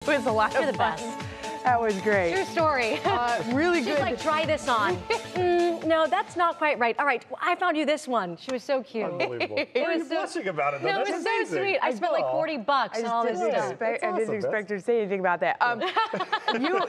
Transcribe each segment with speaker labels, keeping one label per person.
Speaker 1: was a lot of fun. That was great.
Speaker 2: True story.
Speaker 1: Really good.
Speaker 2: She's like, try this on. No, that's not quite right. All right, I found you this one. She was so cute.
Speaker 3: Unbelievable. Why are you blushing about it, though?
Speaker 2: No, it was so sweet. I spent like $40 on all this stuff.
Speaker 1: I didn't expect her to say anything about that.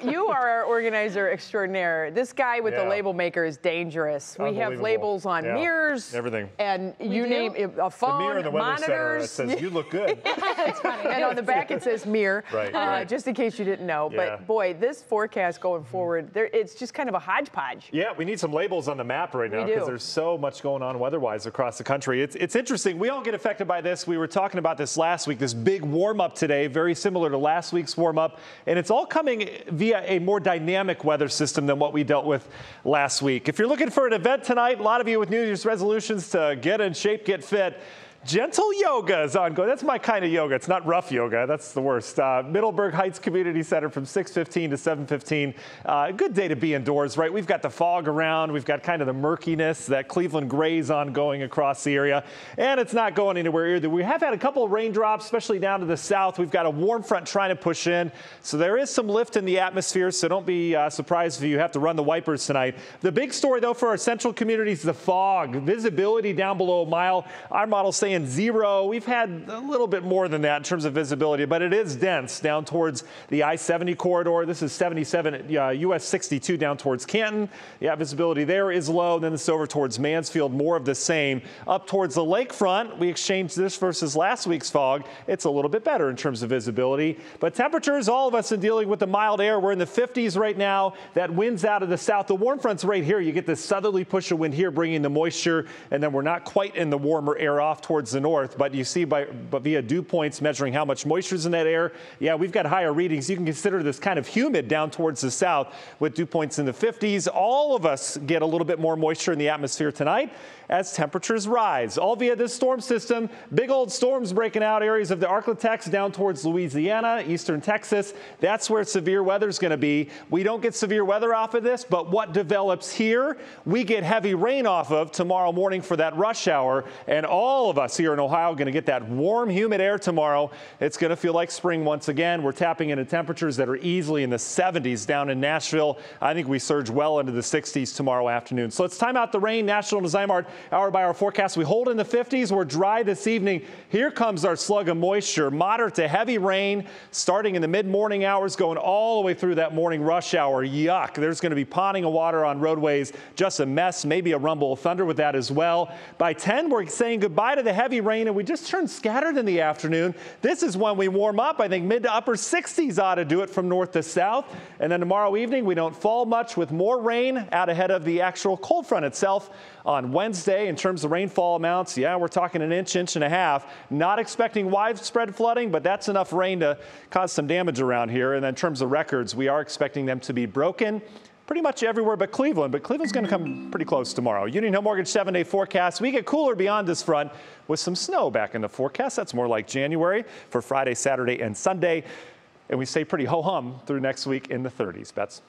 Speaker 1: You are our organizer extraordinaire. This guy with the label maker is dangerous. We have labels on mirrors.
Speaker 3: Everything.
Speaker 1: And you name it, a phone,
Speaker 3: the mirror in the weather
Speaker 1: monitors.
Speaker 3: center that says, you look good.
Speaker 2: That's funny.
Speaker 1: And on the back it says mirror,
Speaker 3: Right.
Speaker 1: just in case you didn't know. But boy, this forecast going forward, it's just kind of a hodgepodge.
Speaker 3: Yeah, we need some labels on the map right now
Speaker 1: We do.
Speaker 3: because there's so much going on weather-wise across the country. It's interesting. We all get affected by this. We were talking about this last week, this big warm-up today, very similar to last week's warm-up. And it's all coming via a more dynamic weather system than what we dealt with last week. If you're looking for an event tonight, a lot of you with New Year's resolutions to get in shape, get fit, gentle yoga is ongoing. That's my kind of yoga. It's not rough yoga. That's the worst. Middleburg Heights Community Center from 6:15 to 7:15. A good day to be indoors, right? We've got the fog around. We've got kind of the murkiness, that Cleveland grays ongoing across the area. And it's not going anywhere either. We have had a couple of raindrops, especially down to the south. We've got a warm front trying to push in. So there is some lift in the atmosphere. So don't be surprised if you have to run the wipers tonight. The big story, though, for our central communities is the fog. Visibility down below a mile. Our model's saying 0. We've had a little bit more than that in terms of visibility, but it is dense down towards the I-70 corridor. This is 77 US 62 down towards Canton. Yeah, visibility there is low. Then it's over towards Mansfield, more of the same. Up towards the lakefront, we exchanged this versus last week's fog. It's a little bit better in terms of visibility. But temperatures, all of us are dealing with the mild air. We're in the 50s right now. That wind's out of the south. The warm front's right here. You get this southerly push of wind here bringing the moisture, and then we're not quite in the warmer air off towards the north, but you see via dew points measuring how much moisture is in that air. Yeah, we've got higher readings. You can consider this kind of humid down towards the south with dew points in the 50s. All of us get a little bit more moisture in the atmosphere tonight as temperatures rise. All via this storm system. Big old storms breaking out areas of the Arklatex down towards Louisiana, eastern Texas. That's where severe weather is going to be. We don't get severe weather off of this, but what develops here, we get heavy rain off of tomorrow morning for that rush hour. And all of us here in Ohio are going to get that warm, humid air tomorrow. It's going to feel like spring once again. We're tapping into temperatures that are easily in the 70s down in Nashville. I think we surge well into the 60s tomorrow afternoon. So let's time out the rain. National Design Art hour-by-hour forecast. We hold in the 50s. We're dry this evening. Here comes our slug of moisture. Moderate to heavy rain starting in the mid-morning hours, going all the way through that morning rush hour. Yuck. There's going to be ponding of water on roadways. Just a mess. Maybe a rumble of thunder with that as well. By 10, we're saying goodbye to the heavy rain, and we just turned scattered in the afternoon. This is when we warm up. I think mid to upper 60s ought to do it from north to south. And then tomorrow evening, we don't fall much with more rain out ahead of the actual cold front itself on Wednesday. In terms of rainfall amounts, yeah, we're talking an inch, inch and a half. Not expecting widespread flooding, but that's enough rain to cause some damage around here. And then in terms of records, we are expecting them to be broken pretty much everywhere but Cleveland. But Cleveland's going to come pretty close tomorrow. Union Hill Mortgage 7-day forecast. We get cooler beyond this front with some snow back in the forecast. That's more like January for Friday, Saturday, and Sunday. And we stay pretty ho-hum through next week in the 30s. Bets.